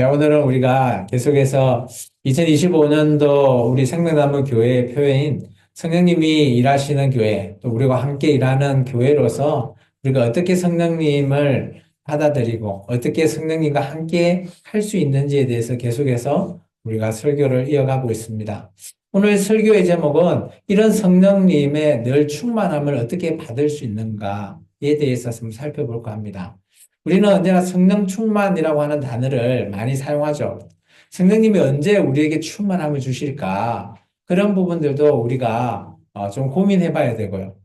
오늘은 우리가 계속해서 2025년도 우리 생명나무 교회의 표회인 성령님이 일하시는 교회, 또 우리가 함께 일하는 교회로서 우리가 어떻게 성령님을 받아들이고 어떻게 성령님과 함께 할 수 있는지에 대해서 계속해서 우리가 설교를 이어가고 있습니다. 오늘 설교의 제목은 이런 성령님의 늘 충만함을 어떻게 받을 수 있는가에 대해서 좀 살펴볼까 합니다. 우리는 언제나 성령 충만이라고 하는 단어를 많이 사용하죠. 성령님이 언제 우리에게 충만함을 주실까? 그런 부분들도 우리가 좀 고민해 봐야 되고요.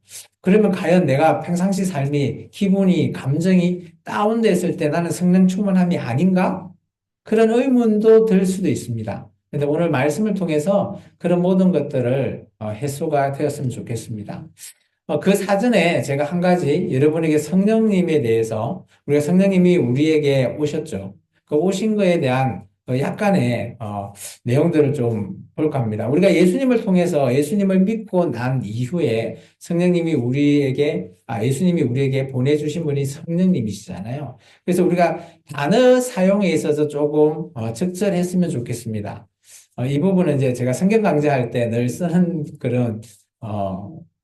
그러면 과연 내가 평상시 삶이, 기분이, 감정이 다운됐을 때 나는 성령 충만함이 아닌가? 그런 의문도 들 수도 있습니다. 근데 오늘 말씀을 통해서 그런 모든 것들을 해소가 되었으면 좋겠습니다. 그 사전에 제가 한 가지 여러분에게 성령님에 대해서 우리가 성령님이 우리에게 오셨죠. 그 오신 거에 대한 약간의 내용들을 좀 볼까 합니다. 우리가 예수님을 통해서 예수님을 믿고 난 이후에 예수님이 우리에게 보내주신 분이 성령님이시잖아요. 그래서 우리가 단어 사용에 있어서 조금 적절했으면 좋겠습니다. 이 부분은 이제 제가 성경 강좌할 때 늘 쓰는 그런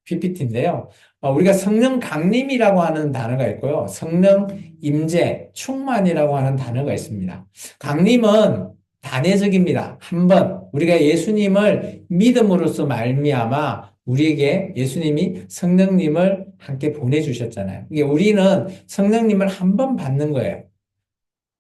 PPT인데요. 우리가 성령 강림이라고 하는 단어가 있고요. 성령 임재, 충만이라고 하는 단어가 있습니다. 강림은 단회적입니다. 한 번 우리가 예수님을 믿음으로써 말미암아 우리에게 예수님이 성령님을 함께 보내주셨잖아요. 이게 우리는 성령님을 한 번 받는 거예요.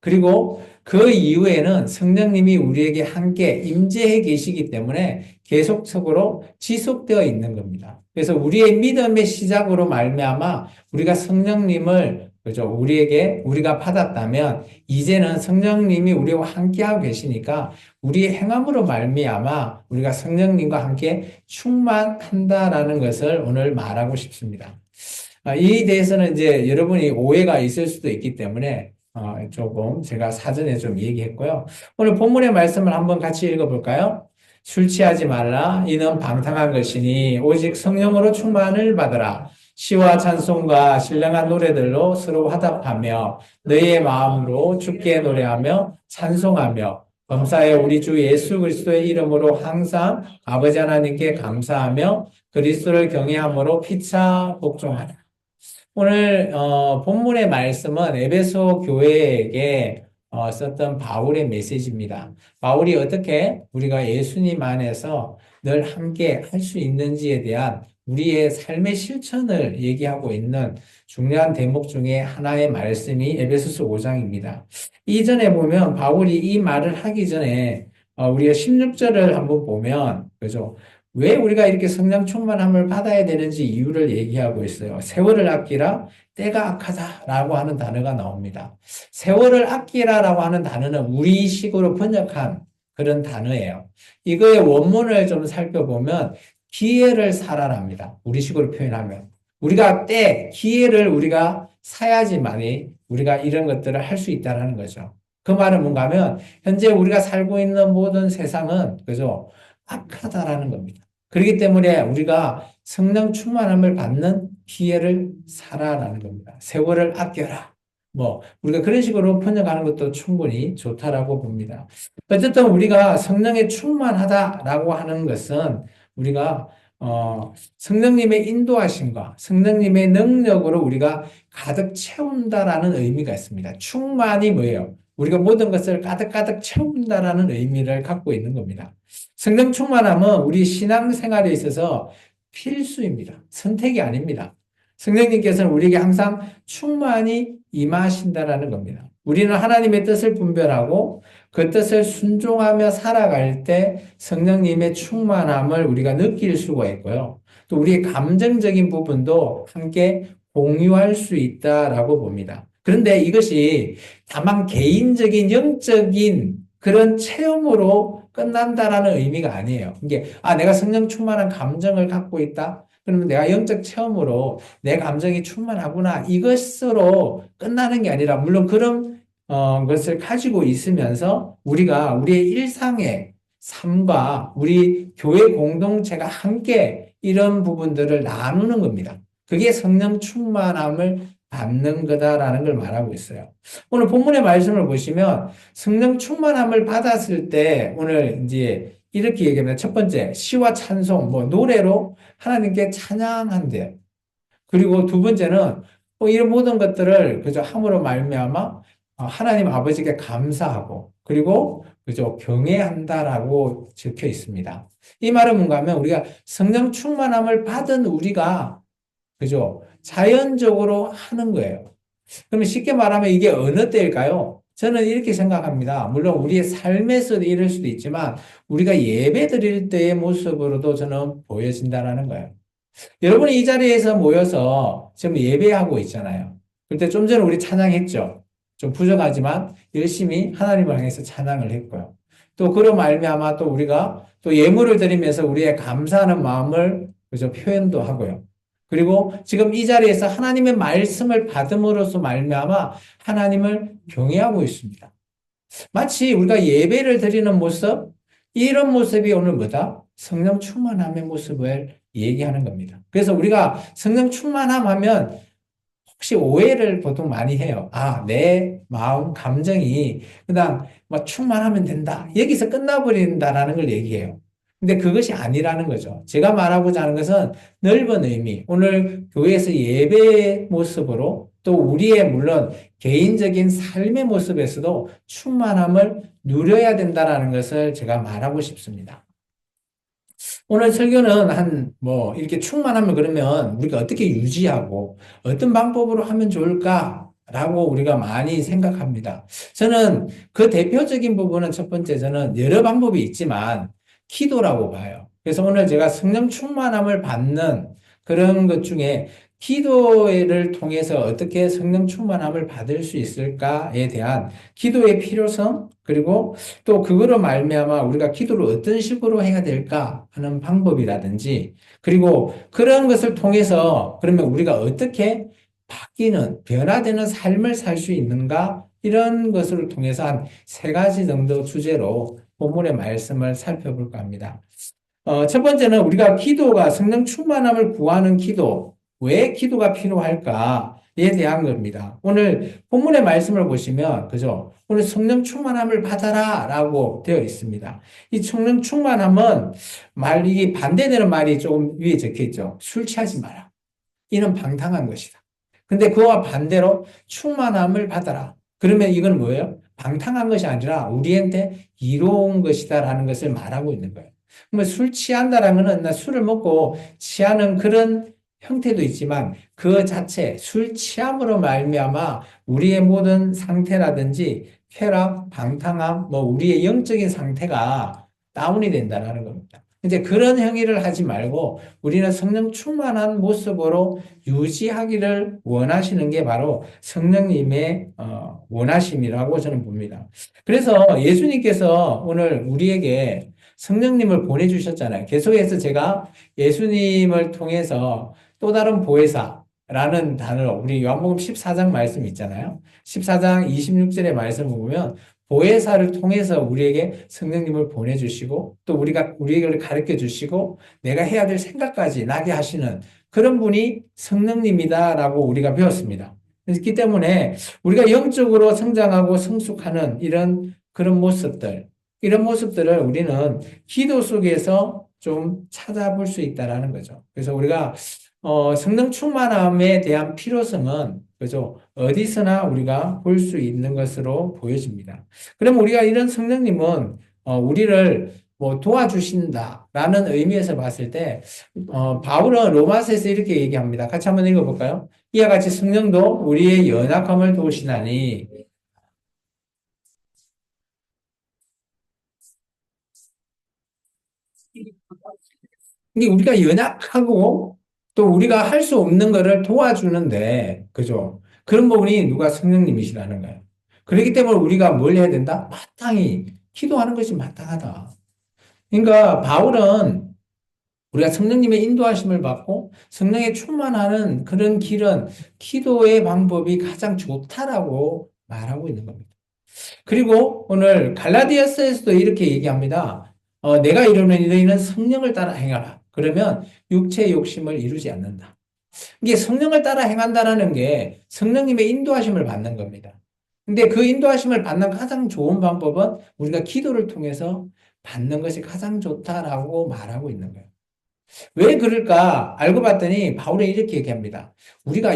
그리고 그 이후에는 성령님이 우리에게 함께 임재해 계시기 때문에 계속적으로 지속되어 있는 겁니다. 그래서 우리의 믿음의 시작으로 말미암아 우리가 성령님을 그죠? 우리가 받았다면 이제는 성령님이 우리와 함께하고 계시니까 우리의 행함으로 말미암아 우리가 성령님과 함께 충만한다라는 것을 오늘 말하고 싶습니다. 이에 대해서는 이제 여러분이 오해가 있을 수도 있기 때문에 조금 제가 사전에 좀 얘기했고요. 오늘 본문의 말씀을 한번 같이 읽어볼까요? 술 취하지 말라. 이는 방탕한 것이니 오직 성령으로 충만을 받으라. 시와 찬송과 신령한 노래들로 서로 화답하며 너희의 마음으로 주께 노래하며 찬송하며 범사에 우리 주 예수 그리스도의 이름으로 항상 아버지 하나님께 감사하며 그리스도를 경외함으로 피차 복종하라. 오늘 본문의 말씀은 에베소 교회에게 썼던 바울의 메시지입니다. 바울이 어떻게 우리가 예수님 안에서 늘 함께 할 수 있는지에 대한 우리의 삶의 실천을 얘기하고 있는 중요한 대목 중에 하나의 말씀이 에베소서 5장입니다. 이전에 보면 바울이 이 말을 하기 전에 우리가 16절을 한번 보면 그죠? 왜 우리가 이렇게 성령 충만함을 받아야 되는지 이유를 얘기하고 있어요. 세월을 아끼라 때가 악하다라고 하는 단어가 나옵니다. 세월을 아끼라라고 하는 단어는 우리식으로 번역한 그런 단어예요. 이거의 원문을 좀 살펴보면 기회를 살아랍니다. 우리식으로 표현하면. 기회를 우리가 사야지만이 우리가 이런 것들을 할 수 있다는 거죠. 그 말은 뭔가 하면 현재 우리가 살고 있는 모든 세상은 그죠? 악하다라는 겁니다. 그렇기 때문에 우리가 성령 충만함을 받는 기회를 살아라는 겁니다. 세월을 아껴라. 우리가 그런 식으로 번역하는 것도 충분히 좋다라고 봅니다. 어쨌든 우리가 성령에 충만하다라고 하는 것은 우리가, 성령님의 인도하심과 성령님의 능력으로 우리가 가득 채운다라는 의미가 있습니다. 충만이 뭐예요? 우리가 모든 것을 가득가득 채운다라는 의미를 갖고 있는 겁니다. 성령 충만함은 우리 신앙생활에 있어서 필수입니다. 선택이 아닙니다. 성령님께서는 우리에게 항상 충만히 임하신다라는 겁니다. 우리는 하나님의 뜻을 분별하고 그 뜻을 순종하며 살아갈 때 성령님의 충만함을 우리가 느낄 수가 있고요. 또 우리의 감정적인 부분도 함께 공유할 수 있다라고 봅니다. 그런데 이것이 다만 개인적인 영적인 그런 체험으로 끝난다라는 의미가 아니에요. 이게 내가 성령 충만한 감정을 갖고 있다. 그러면 내가 영적 체험으로 내 감정이 충만하구나. 이것으로 끝나는 게 아니라 물론 그런 것을 가지고 있으면서 우리가 우리의 일상의 삶과 우리 교회 공동체가 함께 이런 부분들을 나누는 겁니다. 그게 성령 충만함을 받는 거다라는 걸 말하고 있어요. 오늘 본문의 말씀을 보시면 성령 충만함을 받았을 때 오늘 이제 이렇게 얘기합니다. 첫 번째, 시와 찬송, 뭐 노래로 하나님께 찬양한대요. 그리고 두 번째는 이런 모든 것들을 그저 함으로 말미암아 하나님 아버지께 감사하고 그리고 그저 경외한다라고 적혀 있습니다. 이 말은 뭔가 하면 우리가 성령 충만함을 받은 우리가 그죠? 자연적으로 하는 거예요. 그러면 쉽게 말하면 이게 어느 때일까요? 저는 이렇게 생각합니다. 물론 우리의 삶에서 이럴 수도 있지만 우리가 예배 드릴 때의 모습으로도 저는 보여진다라는 거예요. 여러분이 이 자리에서 모여서 지금 예배하고 있잖아요. 그때 좀 전에 우리 찬양했죠. 좀 부족하지만 열심히 하나님을 향해서 찬양을 했고요. 또 그로 말미암아 또 우리가 또 예물을 드리면서 우리의 감사하는 마음을 그저 표현도 하고요. 그리고 지금 이 자리에서 하나님의 말씀을 받음으로써 말미암아 하나님을 경외하고 있습니다. 마치 우리가 예배를 드리는 모습, 이런 모습이 오늘 뭐다? 성령 충만함의 모습을 얘기하는 겁니다. 그래서 우리가 성령 충만함 하면 혹시 오해를 보통 많이 해요. 아, 내 마음, 감정이 그냥 막 충만하면 된다. 여기서 끝나버린다라는 걸 얘기해요. 근데 그것이 아니라는 거죠. 제가 말하고자 하는 것은 넓은 의미. 오늘 교회에서 예배의 모습으로 또 우리의 물론 개인적인 삶의 모습에서도 충만함을 누려야 된다라는 것을 제가 말하고 싶습니다. 오늘 설교는 이렇게 충만하면 그러면 우리가 어떻게 유지하고 어떤 방법으로 하면 좋을까? 라고 우리가 많이 생각합니다. 저는 그 대표적인 부분은 첫 번째, 저는 여러 방법이 있지만 기도라고 봐요. 그래서 오늘 제가 성령 충만함을 받는 그런 것 중에 기도를 통해서 어떻게 성령 충만함을 받을 수 있을까에 대한 기도의 필요성, 그리고 또 그거로 말미암아 우리가 기도를 어떤 식으로 해야 될까 하는 방법이라든지, 그리고 그런 것을 통해서 그러면 우리가 어떻게 바뀌는, 변화되는 삶을 살 수 있는가, 이런 것을 통해서 한 세 가지 정도 주제로 본문의 말씀을 살펴볼까 합니다. 첫 번째는 우리가 기도가 성령 충만함을 구하는 기도, 왜 기도가 필요할까에 대한 겁니다. 오늘 본문의 말씀을 보시면, 그죠? 오늘 성령 충만함을 받아라 라고 되어 있습니다. 이 성령 충만함은 이게 반대되는 말이 조금 위에 적혀 있죠. 술 취하지 마라. 이는 방탕한 것이다. 근데 그와 반대로 충만함을 받아라. 그러면 이건 뭐예요? 방탕한 것이 아니라 우리한테 이로운 것이다라는 것을 말하고 있는 거예요. 술 취한다라는 것은 나 술을 먹고 취하는 그런 형태도 있지만 그 자체 술 취함으로 말미암아 우리의 모든 상태라든지 쾌락, 방탕함, 우리의 영적인 상태가 다운이 된다는 겁니다. 이제 그런 행위를 하지 말고 우리는 성령 충만한 모습으로 유지하기를 원하시는 게 바로 성령님의 원하심이라고 저는 봅니다. 그래서 예수님께서 오늘 우리에게 성령님을 보내주셨잖아요. 계속해서 제가 예수님을 통해서 또 다른 보혜사라는 단어, 우리 요한복음 14장 말씀 있잖아요. 14장 26절의 말씀을 보면 보혜사를 통해서 우리에게 성령님을 보내주시고 또 우리에게 가르쳐 주시고 내가 해야 될 생각까지 나게 하시는 그런 분이 성령님이다라고 우리가 배웠습니다. 그렇기 때문에 우리가 영적으로 성장하고 성숙하는 그런 모습들, 이런 모습들을 우리는 기도 속에서 좀 찾아볼 수 있다라는 거죠. 그래서 우리가 성령 충만함에 대한 필요성은 그죠? 어디서나 우리가 볼 수 있는 것으로 보여집니다. 그럼 우리가 이런 성령님은 우리를 도와주신다라는 의미에서 봤을 때 바울은 로마서에서 이렇게 얘기합니다. 같이 한번 읽어볼까요? 이와 같이 성령도 우리의 연약함을 도우시나니 이게 우리가 연약하고 또 우리가 할 수 없는 거를 도와주는데, 그죠? 그런 부분이 누가 성령님이시라는 거예요. 그렇기 때문에 우리가 뭘 해야 된다? 마땅히 기도하는 것이 마땅하다. 그러니까 바울은 우리가 성령님의 인도하심을 받고 성령에 충만하는 그런 길은 기도의 방법이 가장 좋다라고 말하고 있는 겁니다. 그리고 오늘 갈라디아서에서도 이렇게 얘기합니다. 내가 이루는 너희는 성령을 따라 행하라. 그러면 육체의 욕심을 이루지 않는다. 이게 성령을 따라 행한다라는 게 성령님의 인도하심을 받는 겁니다. 근데 그 인도하심을 받는 가장 좋은 방법은 우리가 기도를 통해서 받는 것이 가장 좋다라고 말하고 있는 거예요. 왜 그럴까? 알고 봤더니 바울이 이렇게 얘기합니다. 우리가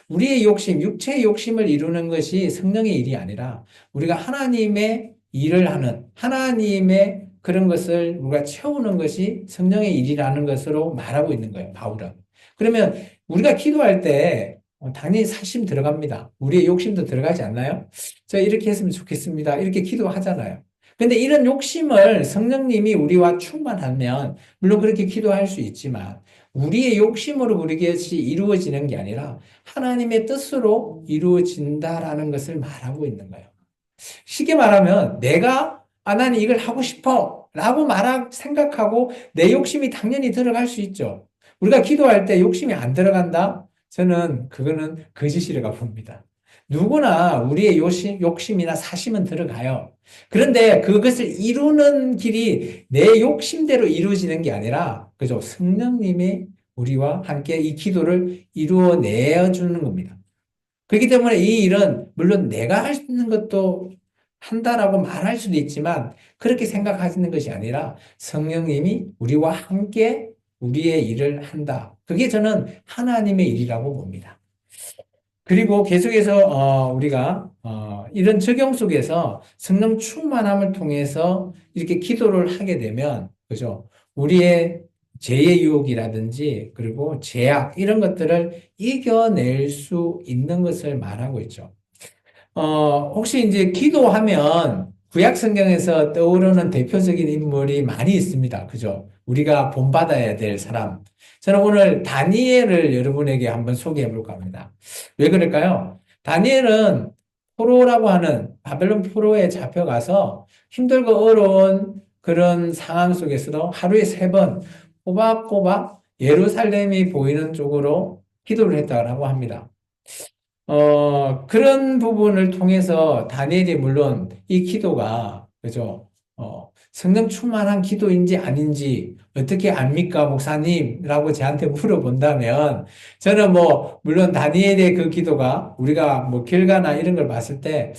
우리의 욕심, 육체의 욕심을 이루는 것이 성령의 일이 아니라 우리가 하나님의 일을 하는, 하나님의 그런 것을 우리가 채우는 것이 성령의 일이라는 것으로 말하고 있는 거예요, 바울은. 그러면 우리가 기도할 때 당연히 사심 들어갑니다. 우리의 욕심도 들어가지 않나요? 저 이렇게 했으면 좋겠습니다. 이렇게 기도하잖아요. 근데 이런 욕심을 성령님이 우리와 충만하면 물론 그렇게 기도할 수 있지만 우리의 욕심으로 우리 것이 이루어지는 게 아니라 하나님의 뜻으로 이루어진다라는 것을 말하고 있는 거예요. 쉽게 말하면 내가 나는 이걸 하고 싶어 라고 생각하고 내 욕심이 당연히 들어갈 수 있죠. 우리가 기도할 때 욕심이 안 들어간다? 저는 그거는 거짓이라고 봅니다. 누구나 우리의 욕심이나 사심은 들어가요. 그런데 그것을 이루는 길이 내 욕심대로 이루어지는 게 아니라, 그죠? 성령님이 우리와 함께 이 기도를 이루어내 주는 겁니다. 그렇기 때문에 이 일은 물론 내가 할 수 있는 것도 한다라고 말할 수도 있지만 그렇게 생각하시는 것이 아니라 성령님이 우리와 함께 우리의 일을 한다. 그게 저는 하나님의 일이라고 봅니다. 그리고 계속해서 우리가 이런 적용 속에서 성령 충만함을 통해서 이렇게 기도를 하게 되면 그죠? 우리의 죄의 유혹이라든지 그리고 죄악 이런 것들을 이겨낼 수 있는 것을 말하고 있죠. 혹시 이제 기도하면 구약 성경에서 떠오르는 대표적인 인물이 많이 있습니다. 그죠? 우리가 본받아야 될 사람. 저는 오늘 다니엘을 여러분에게 한번 소개해 볼까 합니다. 왜 그럴까요? 다니엘은 포로라고 하는 바벨론 포로에 잡혀가서 힘들고 어려운 그런 상황 속에서도 하루에 3번 꼬박꼬박 예루살렘이 보이는 쪽으로 기도를 했다고 합니다. 그런 부분을 통해서 다니엘이 물론 이 기도가, 그죠? 성령 충만한 기도인지 아닌지 어떻게 압니까, 목사님? 라고 저한테 물어본다면 저는 물론 다니엘의 그 기도가 우리가 결과나 이런 걸 봤을 때,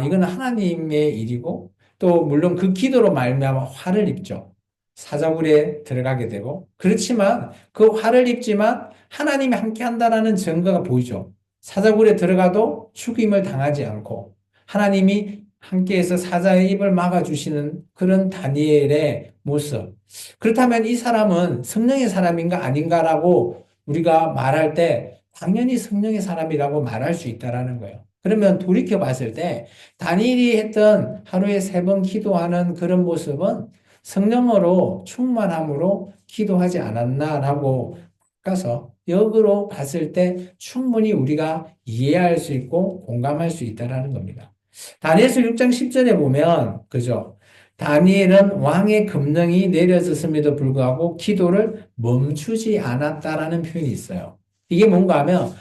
이건 하나님의 일이고 또 물론 그 기도로 말미암아 화를 입죠. 사자굴에 들어가게 되고 그렇지만 그 화를 입지만 하나님이 함께 한다라는 증거가 보이죠. 사자굴에 들어가도 죽임을 당하지 않고 하나님이 함께해서 사자의 입을 막아주시는 그런 다니엘의 모습. 그렇다면 이 사람은 성령의 사람인가 아닌가라고 우리가 말할 때 당연히 성령의 사람이라고 말할 수 있다라는 거예요. 그러면 돌이켜 봤을 때 다니엘이 했던 하루에 3번 기도하는 그런 모습은 성령으로 충만함으로 기도하지 않았나라고 바꿔서 역으로 봤을 때 충분히 우리가 이해할 수 있고 공감할 수 있다라는 겁니다. 다니엘서 6장 10절에 보면 그죠? 다니엘은 왕의 금령이 내려졌음에도 불구하고 기도를 멈추지 않았다라는 표현이 있어요. 이게 뭔가 하면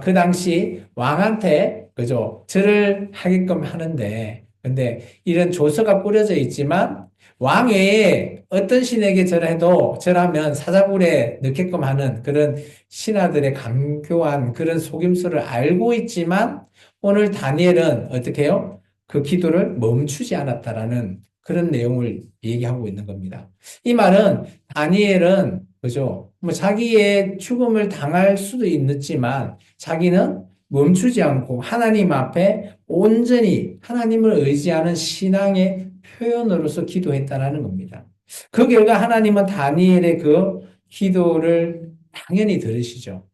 그 당시 왕한테 그죠? 절을 하게끔 하는데 근데 이런 조서가 뿌려져 있지만 왕 외에 어떤 신에게 절하면 사자굴에 넣게끔 하는 그런 신하들의 강교한 그런 속임수를 알고 있지만 오늘 다니엘은 어떻게 해요? 그 기도를 멈추지 않았다라는 그런 내용을 얘기하고 있는 겁니다. 이 말은 다니엘은 그죠? 자기의 죽음을 당할 수도 있지만 자기는 멈추지 않고 하나님 앞에 온전히 하나님을 의지하는 신앙의 표현으로서 기도했다라는 겁니다. 그 결과 하나님은 다니엘의 그 기도를 당연히 들으시죠.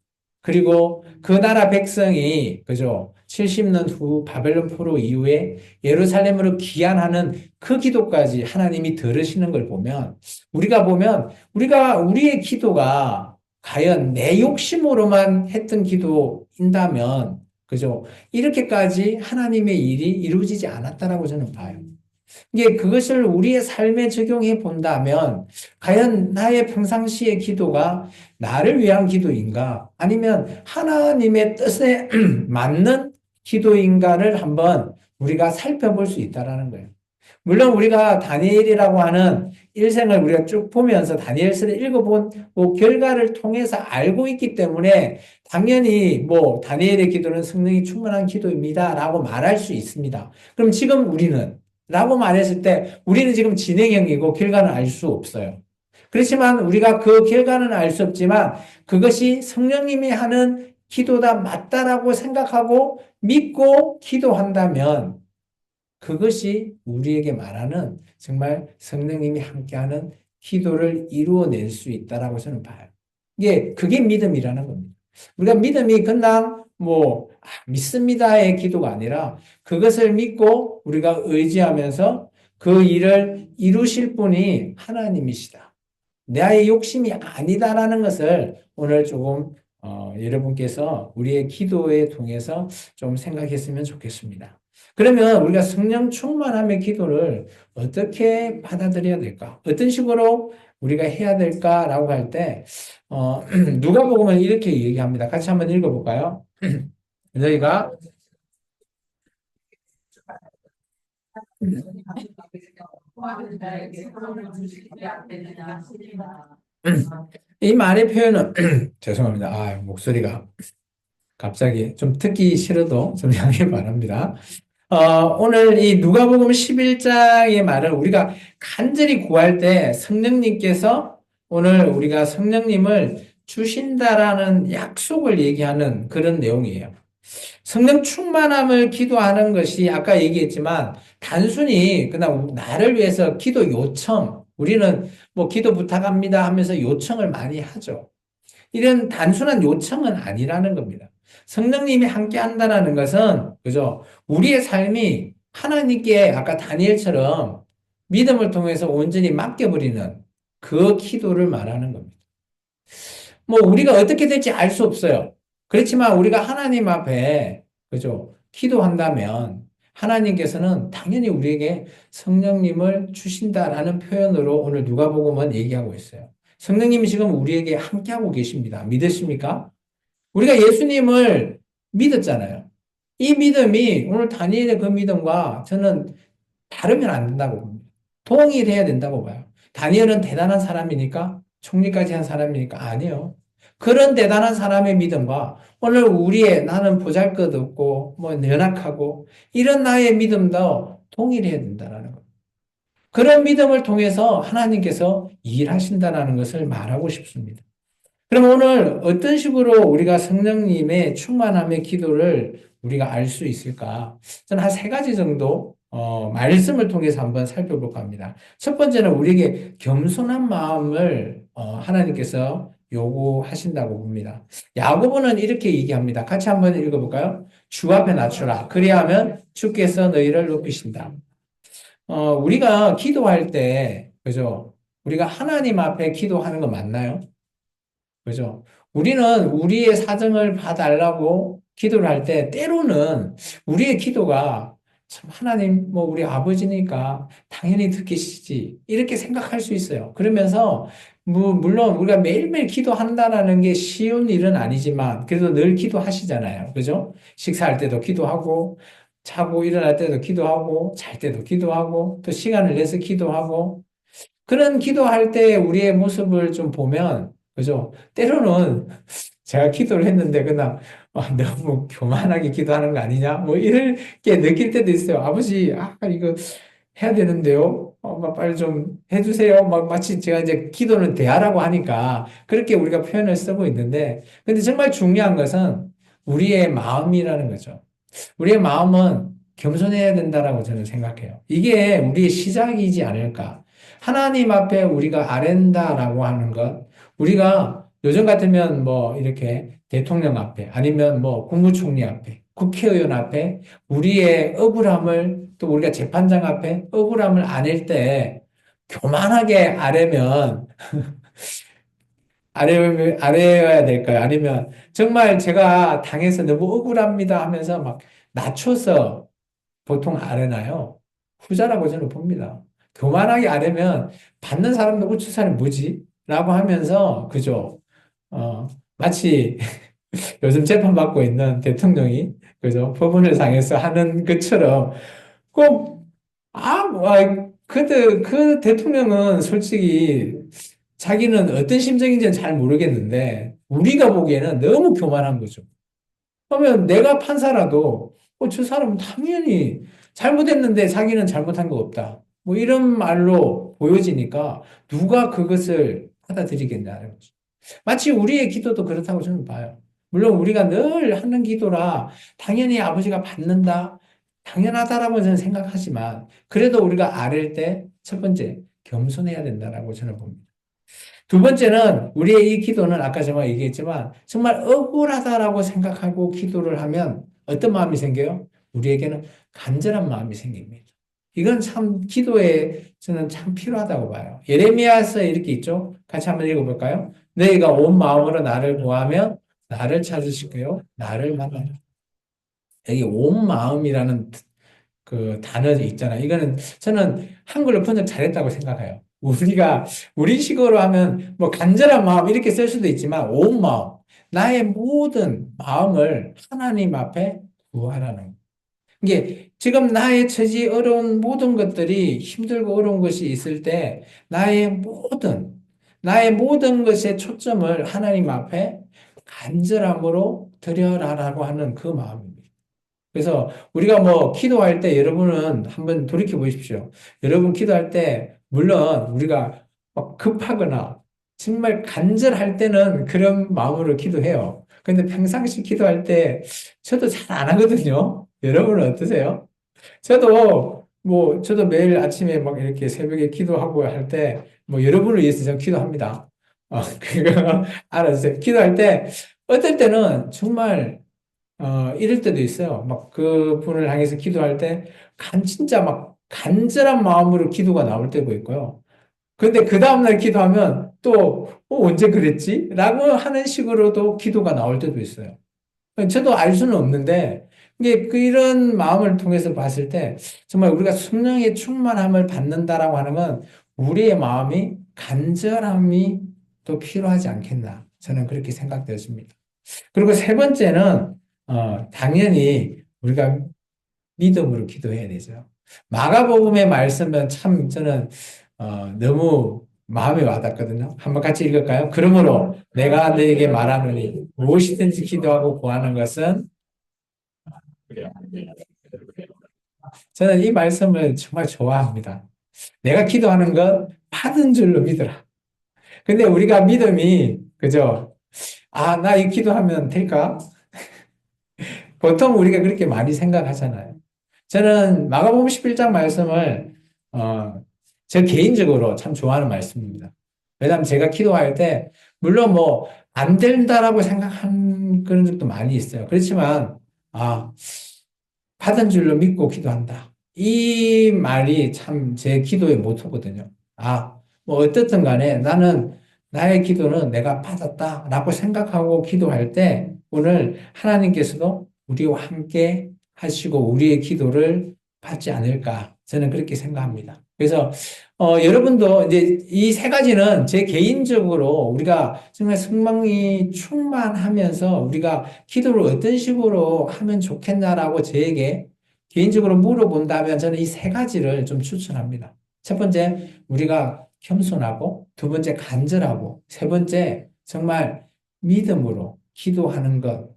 그리고 그 나라 백성이 그죠? 70년 후 바벨론 포로 이후에 예루살렘으로 귀환하는 그 기도까지 하나님이 들으시는 걸 보면 우리가 우리의 기도가 과연 내 욕심으로만 했던 기도인다면 그죠? 이렇게까지 하나님의 일이 이루어지지 않았다라고 저는 봐요. 이게 그것을 우리의 삶에 적용해 본다면 과연 나의 평상시의 기도가 나를 위한 기도인가? 아니면 하나님의 뜻에 맞는 기도인가를 한번 우리가 살펴볼 수 있다라는 거예요. 물론 우리가 다니엘이라고 하는 일생을 우리가 쭉 보면서 다니엘서를 읽어본 뭐 결과를 통해서 알고 있기 때문에 당연히 뭐 다니엘의 기도는 성령이 충만한 기도입니다라고 말할 수 있습니다. 그럼 지금 우리는 라고 말했을 때 우리는 지금 진행형이고 결과는 알 수 없어요. 그렇지만 우리가 그 결과는 알 수 없지만 그것이 성령님이 하는 기도다 맞다라고 생각하고 믿고 기도한다면 그것이 우리에게 말하는 정말 성령님이 함께하는 기도를 이루어낼 수 있다라고 저는 봐요. 그게 믿음이라는 겁니다. 우리가 믿음이 그냥 믿습니다의 기도가 아니라 그것을 믿고 우리가 의지하면서 그 일을 이루실 분이 하나님이시다. 나의 욕심이 아니다라는 것을 오늘 조금 여러분께서 우리의 기도에 통해서 좀 생각했으면 좋겠습니다. 그러면 우리가 성령 충만함의 기도를 어떻게 받아들여야 될까? 어떤 식으로 우리가 해야 될까라고 할 때, 누가복음은 이렇게 얘기합니다. 같이 한번 읽어볼까요? 저희가 이 말의 표현은 죄송합니다. 목소리가 갑자기 좀 듣기 싫어도 좀 양해 바랍니다. 오늘 이 누가복음 11장의 말을 우리가 간절히 구할 때 성령님께서 오늘 우리가 성령님을 주신다라는 약속을 얘기하는 그런 내용이에요. 성령 충만함을 기도하는 것이 아까 얘기했지만 단순히 그냥 나를 위해서 기도 요청, 우리는 뭐 기도 부탁합니다 하면서 요청을 많이 하죠. 이런 단순한 요청은 아니라는 겁니다. 성령님이 함께 한다는 것은, 그죠? 우리의 삶이 하나님께 아까 다니엘처럼 믿음을 통해서 온전히 맡겨버리는 그 기도를 말하는 겁니다. 뭐, 우리가 어떻게 될지 알 수 없어요. 그렇지만 우리가 하나님 앞에, 그죠? 기도한다면 하나님께서는 당연히 우리에게 성령님을 주신다라는 표현으로 오늘 누가복음은 얘기하고 있어요. 성령님이 지금 우리에게 함께하고 계십니다. 믿으십니까? 우리가 예수님을 믿었잖아요. 이 믿음이 오늘 다니엘의 그 믿음과 저는 다르면 안 된다고 봅니다. 동일해야 된다고 봐요. 다니엘은 대단한 사람이니까 총리까지 한 사람이니까 아니요. 그런 대단한 사람의 믿음과 오늘 우리의 나는 보잘것없고 뭐 연약하고 이런 나의 믿음도 동일해야 된다는 거예요. 그런 믿음을 통해서 하나님께서 일하신다는 것을 말하고 싶습니다. 그럼 오늘 어떤 식으로 우리가 성령님의 충만함의 기도를 우리가 알 수 있을까? 저는 한 세 가지 정도 말씀을 통해서 한번 살펴볼까 합니다. 첫 번째는 우리에게 겸손한 마음을 하나님께서 요구하신다고 봅니다. 야고보는 이렇게 얘기합니다. 같이 한번 읽어볼까요? 주 앞에 낮추라. 그리하면 주께서 너희를 높이신다. 우리가 기도할 때, 그죠? 우리가 하나님 앞에 기도하는 거 맞나요? 그죠? 우리는 우리의 사정을 봐달라고 기도를 할 때, 때로는 우리의 기도가 참 하나님, 뭐, 우리 아버지니까 당연히 듣기시지. 이렇게 생각할 수 있어요. 그러면서, 물론 우리가 매일매일 기도한다라는 게 쉬운 일은 아니지만, 그래도 늘 기도하시잖아요. 그죠? 식사할 때도 기도하고, 자고 일어날 때도 기도하고, 잘 때도 기도하고, 또 시간을 내서 기도하고, 그런 기도할 때 우리의 모습을 좀 보면, 그죠? 때로는 제가 기도를 했는데 그냥 너무 교만하게 기도하는 거 아니냐? 뭐 이렇게 느낄 때도 있어요. 아버지, 이거 해야 되는데요. 빨리 좀 해주세요. 막 마치 제가 이제 기도는 대하라고 하니까 그렇게 우리가 표현을 쓰고 있는데, 근데 정말 중요한 것은 우리의 마음이라는 거죠. 우리의 마음은 겸손해야 된다라고 저는 생각해요. 이게 우리의 시작이지 않을까. 하나님 앞에 우리가 아랜다라고 하는 것, 우리가 요즘 같으면 뭐 이렇게 대통령 앞에 아니면 뭐 국무총리 앞에 국회의원 앞에 우리의 억울함을 또 우리가 재판장 앞에 억울함을 안을 때 교만하게 아뢰면 아래여야 될까요? 아니면 정말 제가 당해서 너무 억울합니다 하면서 막 낮춰서 보통 아뢰나요? 후자라고 저는 봅니다. 교만하게 아뢰면 받는 사람도 저 사람이 뭐지? 라고 하면서 그죠? 마치 요즘 재판받고 있는 대통령이 그죠? 법원을 상해서 하는 것처럼 꼭 그 대통령은 솔직히 자기는 어떤 심정인지는 잘 모르겠는데, 우리가 보기에는 너무 교만한 거죠. 그러면 내가 판사라도, 저 사람은 당연히 잘못했는데 자기는 잘못한 거 없다. 뭐 이런 말로 보여지니까 누가 그것을 받아들이겠냐는 거죠. 마치 우리의 기도도 그렇다고 저는 봐요. 물론 우리가 늘 하는 기도라 당연히 아버지가 받는다. 당연하다라고 저는 생각하지만 그래도 우리가 아랠 때 첫 번째 겸손해야 된다라고 저는 봅니다. 두 번째는 우리의 이 기도는 아까 제가 얘기했지만 정말 억울하다라고 생각하고 기도를 하면 어떤 마음이 생겨요? 우리에게는 간절한 마음이 생깁니다. 이건 참 기도에 저는 참 필요하다고 봐요. 예레미야서에 이렇게 있죠? 같이 한번 읽어볼까요? 너희가 온 마음으로 나를 구하면 나를 찾으실 거요. 나를 만나라. 여기 온 마음이라는 그 단어 있잖아요. 이거는 저는 한글로 번역 잘했다고 생각해요. 우리식으로 하면 뭐 간절한 마음 이렇게 쓸 수도 있지만 온 마음, 나의 모든 마음을 하나님 앞에 구하라는 거. 이게 지금 나의 처지 어려운 모든 것들이 힘들고 어려운 것이 있을 때 나의 모든 것의 초점을 하나님 앞에 간절함으로 드려라라고 하는 그 마음입니다. 그래서 우리가 뭐 기도할 때 여러분은 한번 돌이켜 보십시오. 여러분 기도할 때 물론 우리가 막 급하거나 정말 간절할 때는 그런 마음으로 기도해요. 근데 평상시 기도할 때 저도 잘 안 하거든요. 여러분은 어떠세요? 저도 매일 아침에 막 이렇게 새벽에 기도하고 할 때 뭐 여러분을 위해서 저는 기도합니다. 그거 알아주세요. 기도할 때 어떨 때는 정말 이럴 때도 있어요. 막 그분을 향해서 기도할 때, 진짜 막 간절한 마음으로 기도가 나올 때도 있고요. 근데 그 다음날 기도하면 또, 언제 그랬지? 라고 하는 식으로도 기도가 나올 때도 있어요. 저도 알 수는 없는데, 이게 이런 마음을 통해서 봤을 때, 정말 우리가 성령의 충만함을 받는다라고 하는 건 우리의 마음이 간절함이 또 필요하지 않겠나. 저는 그렇게 생각되었습니다. 그리고 세 번째는 당연히 우리가 믿음으로 기도해야 되죠. 마가복음의 말씀은 참 저는 너무 마음에 와닿거든요. 한번 같이 읽을까요? 그러므로 내가 너에게 말하노니 무엇이든지 기도하고 구하는 것은 저는 이 말씀을 정말 좋아합니다. 내가 기도하는 건 받은 줄로 믿어라. 근데 우리가 믿음이 그죠? 나 이 기도하면 될까? 보통 우리가 그렇게 많이 생각하잖아요. 저는 마가복음 11장 말씀을 저 개인적으로 참 좋아하는 말씀입니다. 왜냐하면 제가 기도할 때 물론 뭐 안 된다라고 생각한 그런 적도 많이 있어요. 그렇지만 아 받은 줄로 믿고 기도한다. 이 말이 참 제 기도의 모토거든요. 뭐 어떻든 간에 나는 나의 기도는 내가 받았다라고 생각하고 기도할 때 오늘 하나님께서도 우리와 함께 하시고 우리의 기도를 받지 않을까 저는 그렇게 생각합니다. 그래서 여러분도 이제 이 세 가지는 제 개인적으로 우리가 정말 성령이 충만하면서 우리가 기도를 어떤 식으로 하면 좋겠나라고 저에게 개인적으로 물어본다면 저는 이 세 가지를 좀 추천합니다. 첫 번째, 우리가 겸손하고, 두 번째, 간절하고, 세 번째, 정말 믿음으로 기도하는 것.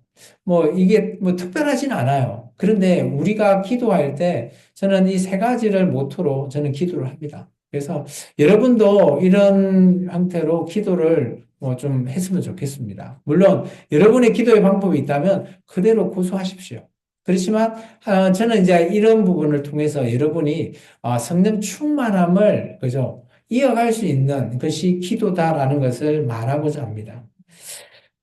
뭐, 이게 뭐 특별하진 않아요. 그런데 우리가 기도할 때 저는 이 세 가지를 모토로 저는 기도를 합니다. 그래서 여러분도 이런 형태로 기도를 뭐 좀 했으면 좋겠습니다. 물론 여러분의 기도의 방법이 있다면 그대로 고수하십시오. 그렇지만 저는 이제 이런 부분을 통해서 여러분이 성령 충만함을 그죠 이어갈 수 있는 것이 기도다라는 것을 말하고자 합니다.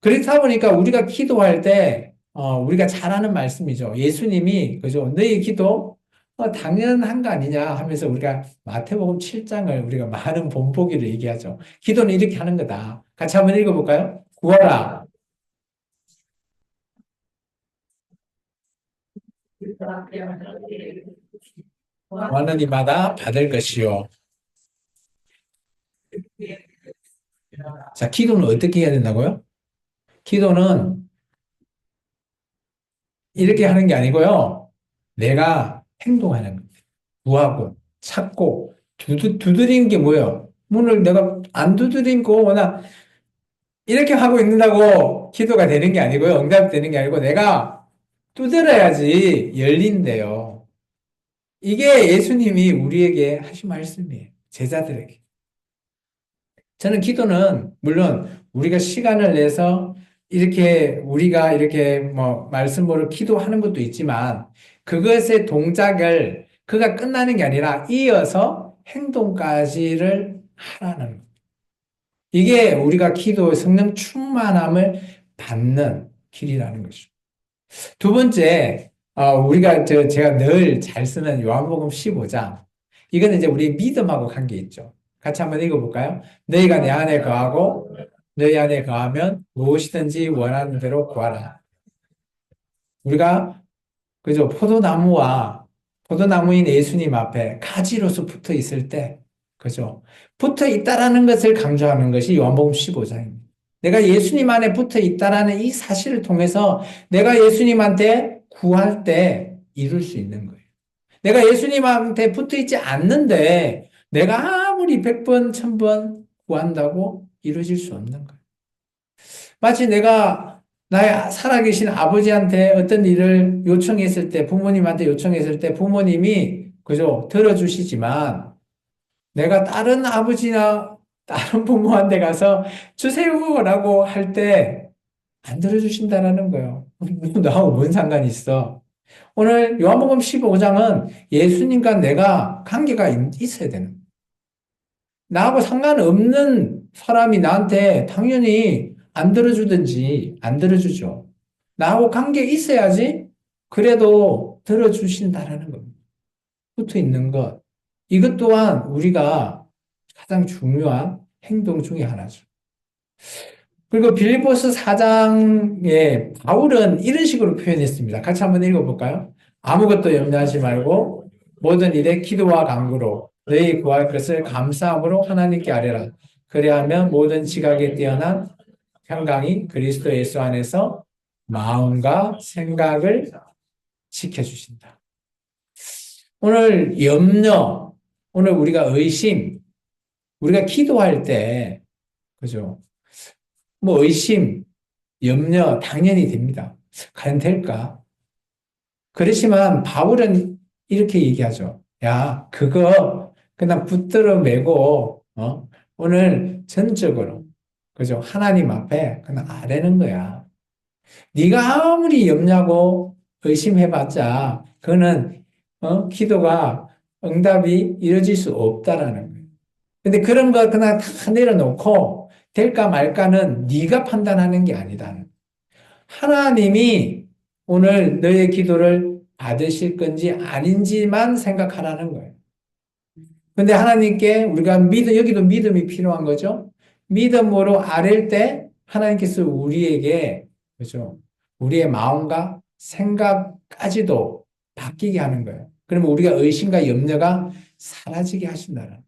그렇다 보니까 우리가 기도할 때 우리가 잘 아는 말씀이죠. 예수님이 그죠 너희 기도 당연한 거 아니냐 하면서 우리가 마태복음 7장을 우리가 많은 본보기를 얘기하죠. 기도는 이렇게 하는 거다. 같이 한번 읽어볼까요? 구하라. 구하는 이마다 받을 것이요. 자, 기도는 어떻게 해야 된다고요? 기도는 이렇게 하는 게 아니고요. 내가 행동하는 겁니다. 구하고. 찾고, 두드리는 게 뭐예요? 문을 내가 안 두드리고, 워낙 이렇게 하고 있는다고 기도가 되는 게 아니고요. 응답이 되는 게 아니고, 내가 두드려야지 열린대요. 이게 예수님이 우리에게 하신 말씀이에요. 제자들에게. 저는 기도는 물론 우리가 시간을 내서 이렇게 우리가 이렇게 뭐 말씀으로 기도하는 것도 있지만 그것의 동작을 그가 끝나는 게 아니라 이어서 행동까지를 하라는 거예요. 이게 우리가 기도 성령 충만함을 받는 길이라는 것이죠. 두 번째, 우리가 제가 늘 잘 쓰는 요한복음 15장. 이거는 이제 우리 믿음하고 관계 있죠. 같이 한번 읽어볼까요? 너희가 내 안에 거하고 너희 안에 거하면 무엇이든지 원하는 대로 구하라. 우리가 그죠? 포도나무인 예수님 앞에 가지로서 붙어 있을 때, 그죠? 붙어 있다라는 것을 강조하는 것이 요한복음 15장입니다. 내가 예수님 안에 붙어 있다라는 이 사실을 통해서 내가 예수님한테 구할 때 이룰 수 있는 거예요. 내가 예수님한테 붙어 있지 않는데 내가 아무리 100번, 1000번 구한다고 이루어질 수 없는 거예요. 마치 내가 나의 살아계신 아버지한테 어떤 일을 요청했을 때, 부모님한테 요청했을 때 부모님이 그죠? 들어주시지만 내가 다른 아버지나 다른 부모한테 가서 주세요라고 할 때 안 들어주신다라는 거예요. 나하고 뭔 상관이 있어? 오늘 요한복음 15장은 예수님과 내가 관계가 있어야 되는 거예요. 나하고 상관없는 사람이 나한테 당연히 안 들어주든지 안 들어주죠. 나하고 관계 있어야지 그래도 들어주신다라는 겁니다. 붙어 있는 것. 이것 또한 우리가 가장 중요한 행동 중에 하나죠. 그리고 빌립보스 4장에 바울은 이런 식으로 표현했습니다. 같이 한번 읽어볼까요? 아무것도 염려하지 말고 모든 일에 기도와 간구로 너희 구할 것을 감사함으로 하나님께 아뢰라. 그리하면 모든 지각에 뛰어난 평강이 그리스도 예수 안에서 마음과 생각을 지켜주신다. 오늘 염려, 오늘 우리가 의심, 우리가 기도할 때, 그죠? 뭐 의심, 염려 당연히 됩니다. 과연 될까? 그렇지만 바울은 이렇게 얘기하죠. 야, 그거 그냥 붙들어 매고 오늘 전적으로 그죠? 하나님 앞에 그냥 아뢰는 거야. 네가 아무리 염려하고 의심해봤자 그거는 기도가 응답이 이루어질 수 없다라는 거예요. 근데 그런 거 그냥 다 내려놓고 될까 말까는 네가 판단하는 게 아니다. 하나님이 오늘 너의 기도를 받으실 건지 아닌지만 생각하라는 거예요. 근데 하나님께 우리가 여기도 믿음이 필요한 거죠. 믿음으로 아랠 때 하나님께서 우리에게, 그죠? 우리의 마음과 생각까지도 바뀌게 하는 거예요. 그러면 우리가 의심과 염려가 사라지게 하신다는.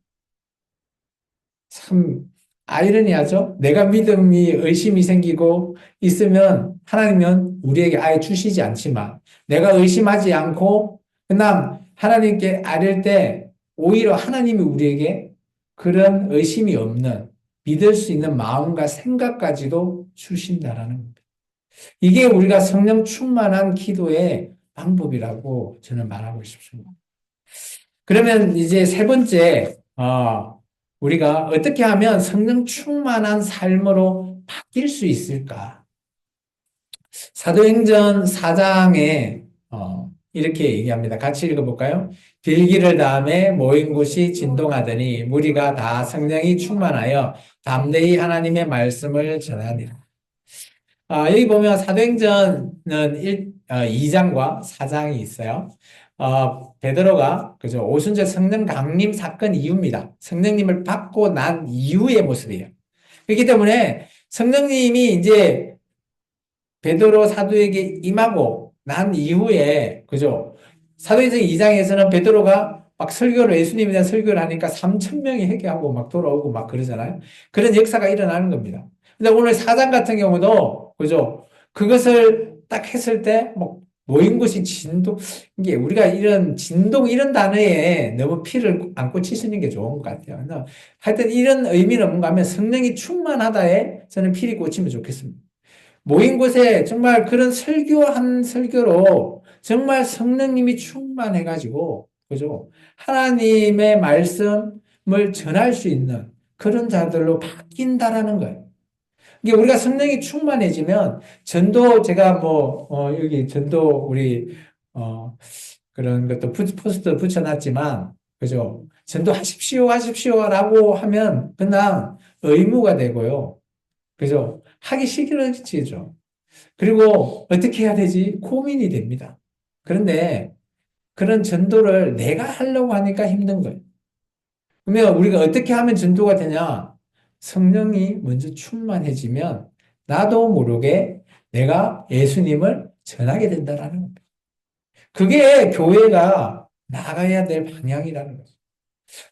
참 아이러니하죠? 내가 믿음이 의심이 생기고 있으면 하나님은 우리에게 아예 주시지 않지만 내가 의심하지 않고 그냥 하나님께 아뢰 때 오히려 하나님이 우리에게 그런 의심이 없는 믿을 수 있는 마음과 생각까지도 주신다라는 겁니다. 이게 우리가 성령 충만한 기도의 방법이라고 저는 말하고 싶습니다. 그러면 이제 세 번째, 우리가 어떻게 하면 성령 충만한 삶으로 바뀔 수 있을까? 사도행전 4장에 이렇게 얘기합니다. 같이 읽어볼까요? 빌기를 다음에 모인 곳이 진동하더니 무리가 다 성령이 충만하여 담대히 하나님의 말씀을 전하니라. 여기 보면 사도행전은 2장과 4장이 있어요. 베드로가 그죠 오순절 성령 강림 사건 이후입니다. 성령님을 받고 난 이후의 모습이에요. 그렇기 때문에 성령님이 이제 베드로 사도에게 임하고 난 이후에 그죠 사도행전 2장에서는 베드로가 막 설교를 예수님에 대한 설교를 하니까 3천 명이 회개하고 막 돌아오고 막 그러잖아요. 그런 역사가 일어나는 겁니다. 근데 오늘 4장 같은 경우도 그죠 그것을 딱 했을 때 뭐 모인 곳이 진동, 이게 우리가 이런 진동, 이런 단어에 너무 피를 안 꽂히시는 게 좋은 것 같아요. 하여튼 이런 의미는 뭔가 하면 성령이 충만하다에 저는 피를 꽂히면 좋겠습니다. 모인 곳에 정말 그런 설교한 설교로 정말 성령님이 충만해가지고, 그죠? 하나님의 말씀을 전할 수 있는 그런 자들로 바뀐다라는 거예요. 이게 우리가 성령이 충만해지면 전도 제가 뭐 여기 전도 우리 어 그런 것도 포스터 붙여놨지만 그죠? 전도하십시오 하십시오라고 하면 그냥 의무가 되고요. 그죠? 하기 싫어지죠. 그리고 어떻게 해야 되지? 고민이 됩니다. 그런데 그런 전도를 내가 하려고 하니까 힘든 거예요. 그러면 우리가 어떻게 하면 전도가 되냐? 성령이 먼저 충만해지면 나도 모르게 내가 예수님을 전하게 된다라는 겁니다. 그게 교회가 나가야 될 방향이라는 거죠.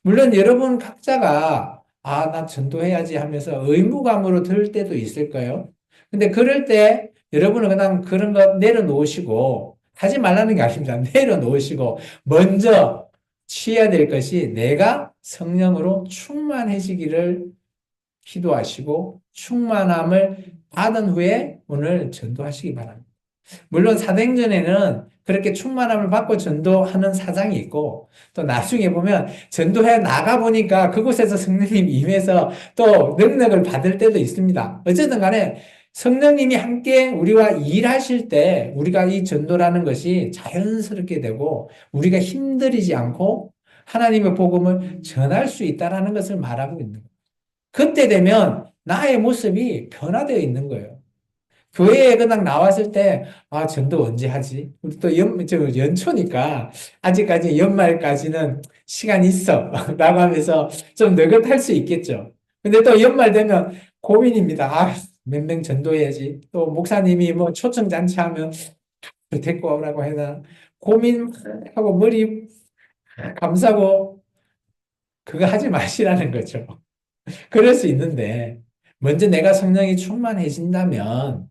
물론 여러분 각자가 나 전도해야지 하면서 의무감으로 들 때도 있을 거예요. 근데 그럴 때 여러분은 그냥 그런 거 내려놓으시고 하지 말라는 게 아닙니다. 내려놓으시고 먼저 취해야 될 것이 내가 성령으로 충만해지기를 기도하시고 충만함을 받은 후에 오늘 전도하시기 바랍니다. 물론 사도행전에는 그렇게 충만함을 받고 전도하는 사장이 있고 또 나중에 보면 전도해 나가 보니까 그곳에서 성령님이 임해서 또 능력을 받을 때도 있습니다. 어쨌든 간에 성령님이 함께 우리와 일하실 때 우리가 이 전도라는 것이 자연스럽게 되고 우리가 힘들이지 않고 하나님의 복음을 전할 수 있다는 것을 말하고 있는 거예요. 그때 되면 나의 모습이 변화되어 있는 거예요. 교회에 그냥 나왔을 때, 전도 언제 하지? 우리 또 연초니까, 아직까지 연말까지는 시간 있어. 라고 하면서 좀 느긋할 수 있겠죠. 근데 또 연말 되면 고민입니다. 몇 명 전도해야지. 또 목사님이 뭐 초청잔치 하면 데리고 오라고 해나. 고민하고 머리 감싸고 그거 하지 마시라는 거죠. 그럴 수 있는데, 먼저 내가 성령이 충만해진다면,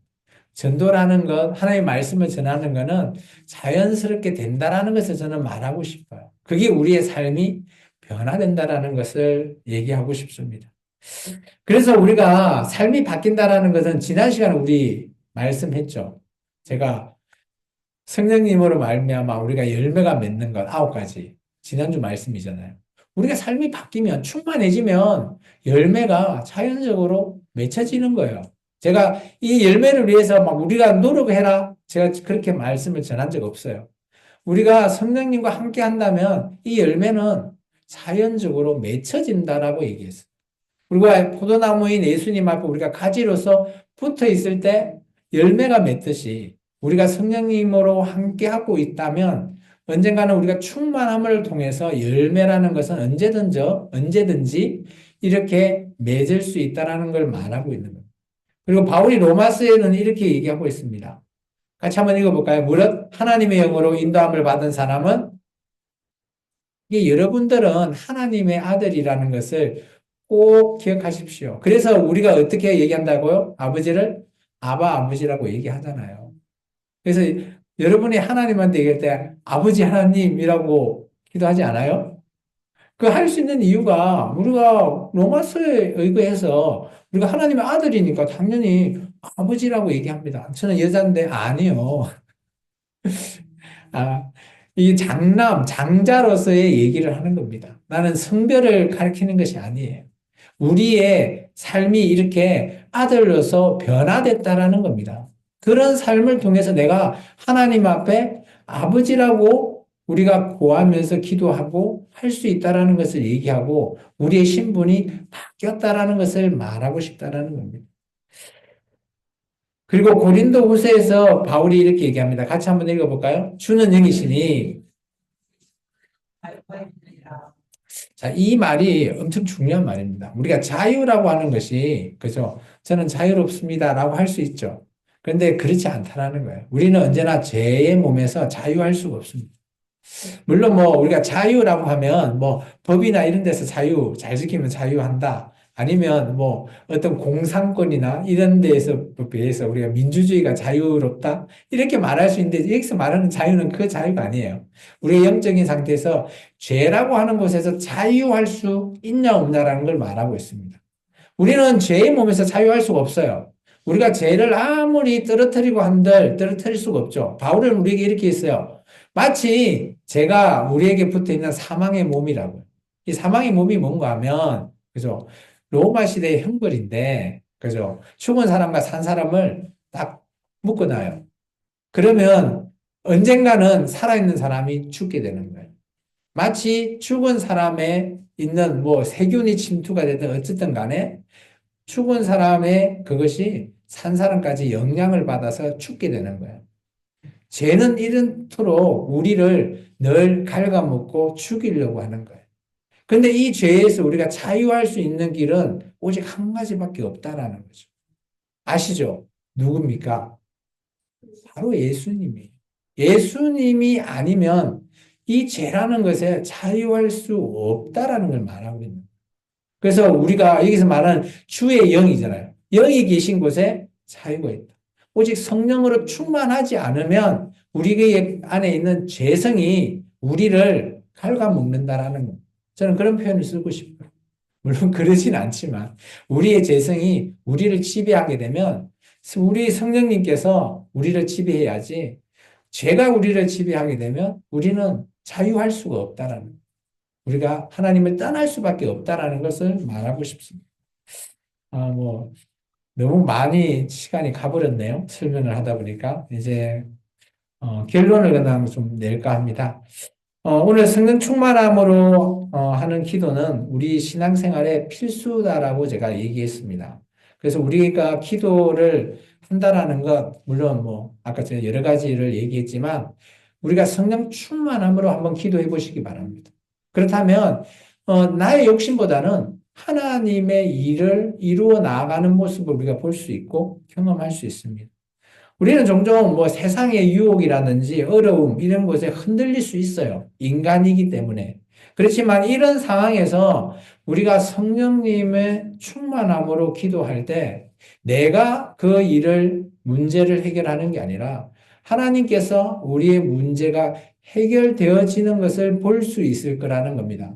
전도라는 것, 하나님의 말씀을 전하는 것은 자연스럽게 된다라는 것을 저는 말하고 싶어요. 그게 우리의 삶이 변화된다라는 것을 얘기하고 싶습니다. 그래서 우리가 삶이 바뀐다라는 것은 지난 시간에 우리 말씀했죠. 제가 성령님으로 말미암아 우리가 열매가 맺는 것 9가지. 지난주 말씀이잖아요. 우리가 삶이 바뀌면 충만해지면 열매가 자연적으로 맺혀지는 거예요. 제가 이 열매를 위해서 막 우리가 노력해라. 제가 그렇게 말씀을 전한 적 없어요. 우리가 성령님과 함께 한다면 이 열매는 자연적으로 맺혀진다라고 얘기했어요. 우리가 포도나무인 예수님 앞에 우리가 가지로서 붙어 있을 때 열매가 맺듯이 우리가 성령님으로 함께 하고 있다면 언젠가는 우리가 충만함을 통해서 열매라는 것은 언제든지 이렇게 맺을 수 있다라는 걸 말하고 있는 거예요. 그리고 바울이 로마서에는 이렇게 얘기하고 있습니다. 같이 한번 읽어볼까요? 무릇 하나님의 영으로 인도함을 받은 사람은 이게 여러분들은 하나님의 아들이라는 것을 꼭 기억하십시오. 그래서 우리가 어떻게 얘기한다고요? 아버지를 아버지라고 얘기하잖아요. 그래서 여러분이 하나님한테 얘기할 때 아버지 하나님이라고 기도하지 않아요? 그 할 수 있는 이유가 우리가 로마서에 의거해서 우리가 하나님의 아들이니까 당연히 아버지라고 얘기합니다. 저는 여자인데 아니요. 아, 이 장자로서의 얘기를 하는 겁니다. 나는 성별을 가리키는 것이 아니에요. 우리의 삶이 이렇게 아들로서 변화됐다라는 겁니다. 그런 삶을 통해서 내가 하나님 앞에 아버지라고 우리가 고하면서 기도하고 할 수 있다라는 것을 얘기하고 우리의 신분이 바뀌었다라는 것을 말하고 싶다라는 겁니다. 그리고 고린도 후서에서 바울이 이렇게 얘기합니다. 같이 한번 읽어볼까요? 주는 영이시니 자, 이 말이 엄청 중요한 말입니다. 우리가 자유라고 하는 것이, 그죠? 저는 자유롭습니다라고 할 수 있죠. 그런데 그렇지 않다라는 거예요. 우리는 언제나 죄의 몸에서 자유할 수가 없습니다. 물론 뭐 우리가 자유라고 하면 뭐 법이나 이런 데서 자유, 잘 지키면 자유한다. 아니면 뭐 어떤 공산권이나 이런 데에서 비해서 우리가 민주주의가 자유롭다? 이렇게 말할 수 있는데 여기서 말하는 자유는 그 자유가 아니에요. 우리의 영적인 상태에서 죄라고 하는 곳에서 자유할 수 있냐 없냐라는 걸 말하고 있습니다. 우리는 죄의 몸에서 자유할 수가 없어요. 우리가 죄를 아무리 떨어뜨리고 한들 떨어뜨릴 수가 없죠. 바울은 우리에게 이렇게 했어요. 마치 죄가 우리에게 붙어 있는 사망의 몸이라고요. 이 사망의 몸이 뭔가 하면, 그죠? 로마 시대의 형벌인데, 그죠? 죽은 사람과 산 사람을 딱 묶어놔요. 그러면 언젠가는 살아있는 사람이 죽게 되는 거예요. 마치 죽은 사람에 있는 뭐 세균이 침투가 되든 어쨌든 간에 죽은 사람의 그것이 산 사람까지 영향을 받아서 죽게 되는 거예요. 죄는 이른토록 우리를 늘 갉아먹고 죽이려고 하는 거예요. 근데 이 죄에서 우리가 자유할 수 있는 길은 오직 한 가지밖에 없다라는 거죠. 아시죠? 누굽니까? 바로 예수님이에요. 예수님이 아니면 이 죄라는 것에 자유할 수 없다라는 걸 말하고 있는 거예요. 그래서 우리가 여기서 말하는 주의 영이잖아요. 영이 계신 곳에 자유가 있다. 오직 성령으로 충만하지 않으면 우리 안에 있는 죄성이 우리를 갉아먹는다라는 거. 저는 그런 표현을 쓰고 싶어요. 물론 그러진 않지만 우리의 죄성이 우리를 지배하게 되면 우리 성령님께서 우리를 지배해야지 죄가 우리를 지배하게 되면 우리는 자유할 수가 없다라는 거. 우리가 하나님을 떠날 수밖에 없다라는 것을 말하고 싶습니다. 뭐, 너무 많이 시간이 가버렸네요. 설명을 하다 보니까. 이제, 결론을 그냥 좀 낼까 합니다. 오늘 성령 충만함으로 하는 기도는 우리 신앙생활의 필수다라고 제가 얘기했습니다. 그래서 우리가 기도를 한다라는 것, 물론 뭐, 아까 제가 여러 가지를 얘기했지만, 우리가 성령 충만함으로 한번 기도해 보시기 바랍니다. 그렇다면, 나의 욕심보다는 하나님의 일을 이루어 나아가는 모습을 우리가 볼 수 있고 경험할 수 있습니다. 우리는 종종 뭐 세상의 유혹이라든지 어려움 이런 것에 흔들릴 수 있어요. 인간이기 때문에. 그렇지만 이런 상황에서 우리가 성령님의 충만함으로 기도할 때 내가 그 일을 문제를 해결하는 게 아니라 하나님께서 우리의 문제가 해결되어지는 것을 볼 수 있을 거라는 겁니다.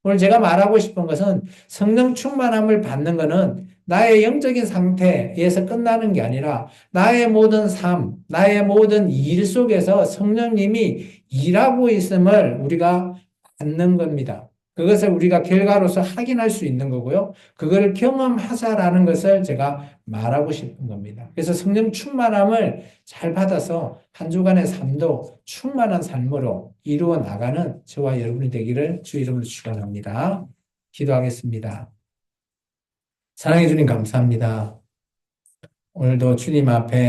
오늘 제가 말하고 싶은 것은 성령 충만함을 받는 것은 나의 영적인 상태에서 끝나는 게 아니라 나의 모든 삶, 나의 모든 일 속에서 성령님이 일하고 있음을 우리가 받는 겁니다. 그것을 우리가 결과로서 확인할 수 있는 거고요. 그걸 경험하자라는 것을 제가 말하고 싶은 겁니다. 그래서 성령 충만함을 잘 받아서 한 주간의 삶도 충만한 삶으로 이루어 나가는 저와 여러분이 되기를 주 이름으로 축원합니다. 기도하겠습니다. 사랑해 주님 감사합니다. 오늘도 주님 앞에